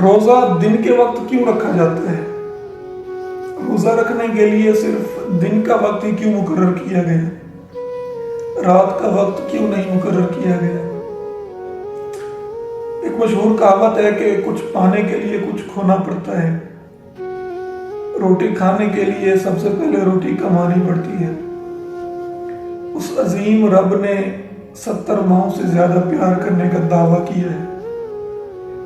روزہ دن کے وقت کیوں رکھا جاتا ہے؟ روزہ رکھنے کے لیے صرف دن کا وقت ہی کیوں مقرر کیا گیا؟ رات کا وقت کیوں نہیں مقرر کیا گیا؟ ایک مشہور کہاوت ہے کہ کچھ پانے کے لیے کچھ کھونا پڑتا ہے۔ روٹی کھانے کے لیے سب سے پہلے روٹی کمانی پڑتی ہے۔ اس عظیم رب نے 70 ماہوں سے زیادہ پیار کرنے کا دعویٰ کیا ہے۔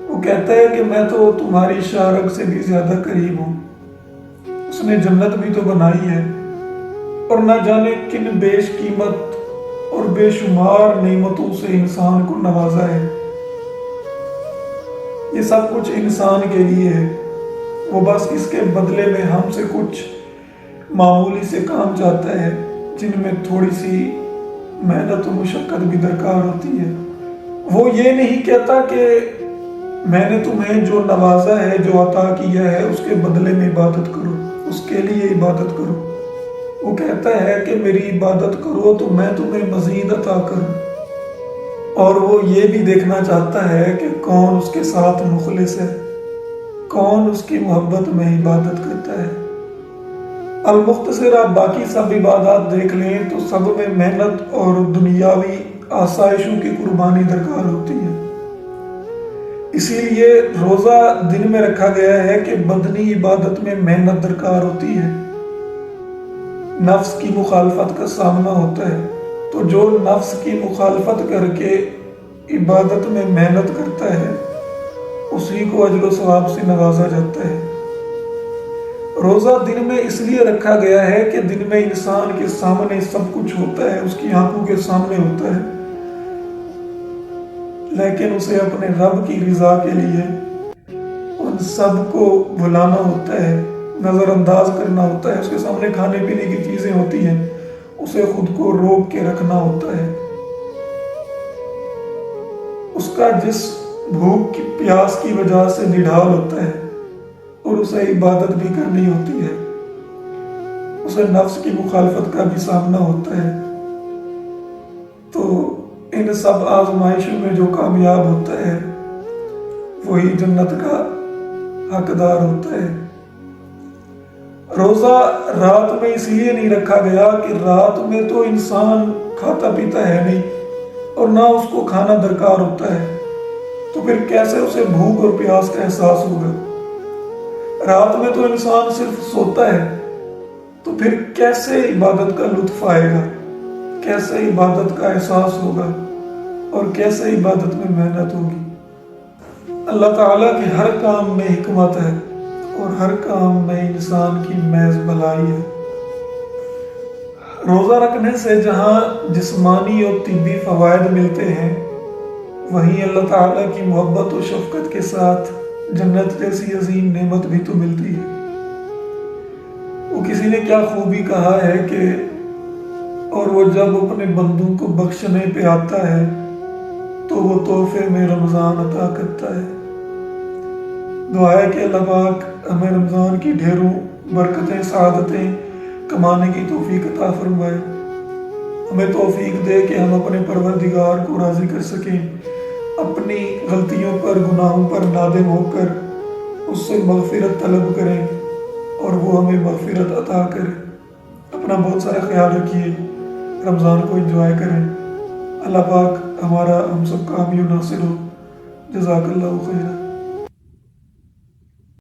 وہ کہتا ہے کہ میں تو تمہاری شارگ سے بھی زیادہ قریب ہوں۔ اس نے جنت بھی تو بنائی ہے اور نہ جانے کن بیش قیمت اور بے شمار نعمتوں سے انسان کو نوازا ہے۔ یہ سب کچھ انسان کے لیے ہے۔ وہ بس اس کے بدلے میں ہم سے کچھ معمولی سے کام چاہتا ہے جن میں تھوڑی سی محنت و مشقت بھی درکار ہوتی ہے۔ وہ یہ نہیں کہتا کہ میں نے تمہیں جو نوازا ہے، جو عطا کیا ہے، اس کے بدلے میں عبادت کرو، اس کے لیے عبادت کرو۔ وہ کہتا ہے کہ میری عبادت کرو تو میں تمہیں مزید عطا کروں۔ اور وہ یہ بھی دیکھنا چاہتا ہے کہ کون اس کے ساتھ مخلص ہے، کون اس کی محبت میں عبادت کرتا ہے۔ المختصر آپ باقی سب عبادات دیکھ لیں تو سب میں محنت اور دنیاوی آسائشوں کی قربانی درکار ہوتی ہے۔ اسی لیے روزہ دن میں رکھا گیا ہے کہ بدنی عبادت میں محنت درکار ہوتی ہے، نفس کی مخالفت کا سامنا ہوتا ہے۔ تو جو نفس کی مخالفت کر کے عبادت میں محنت کرتا ہے اسی کو اجر و ثواب سے نوازا جاتا ہے۔ روزہ دن میں اس لیے رکھا گیا ہے کہ دن میں انسان کے سامنے سب کچھ ہوتا ہے، اس کی آنکھوں کے سامنے ہوتا ہے، لیکن اسے اپنے رب کی رضا کے لیے ان سب کو بھلانا ہوتا ہے، نظر انداز کرنا ہوتا ہے۔ اس کے سامنے کھانے پینے کی چیزیں ہوتی ہیں، اسے خود کو روک کے رکھنا ہوتا ہے۔ اس کا جسم بھوک کی پیاس کی وجہ سے نڈھال ہوتا ہے اور اسے عبادت بھی کرنی ہوتی ہے۔ اسے نفس کی مخالفت کا بھی سامنا ہوتا ہے۔ تو ان سب آزمائشوں میں جو کامیاب ہوتا ہے وہی جنت کا حقدار ہوتا ہے۔ روزہ رات میں اس لیے نہیں رکھا گیا کہ رات میں تو انسان کھاتا پیتا ہے نہیں اور نہ اس کو کھانا درکار ہوتا ہے، تو پھر کیسے اسے بھوک اور پیاس کا احساس ہوگا؟ رات میں تو انسان صرف سوتا ہے، تو پھر کیسے عبادت کا لطف آئے گا، کیسے عبادت کا احساس ہوگا اور کیسے عبادت میں محنت ہوگی؟ اللہ تعالیٰ کے ہر کام میں حکمت ہے اور ہر کام میں انسان کی محض بھلائی ہے۔ روزہ رکھنے سے جہاں جسمانی اور طبی فوائد ملتے ہیں، وہیں اللہ تعالیٰ کی محبت و شفقت کے ساتھ جنت جیسی عظیم نعمت بھی تو ملتی ہے۔ وہ کسی نے کیا خوبی کہا ہے کہ اور وہ جب اپنے بندوں کو بخشنے پہ آتا ہے تو وہ تحفے میں رمضان عطا کرتا ہے۔ دعا ہے کہ اللہ پاک ہمیں رمضان کی ڈھیروں برکتیں، سعادتیں کمانے کی توفیق عطا فرمائے۔ ہمیں توفیق دے کہ ہم اپنے پروردگار کو راضی کر سکیں، اپنی غلطیوں پر، گناہوں پر نادم ہو کر اس سے مغفرت طلب کریں اور وہ ہمیں مغفرت عطا کرے۔ اپنا بہت سارا خیال رکھیے، رمضان کو انجوائے کریں۔ اللہ پاک ہمارا ہم سب کا حامی و ناصر ہو۔ جزاک اللہ خیرہ۔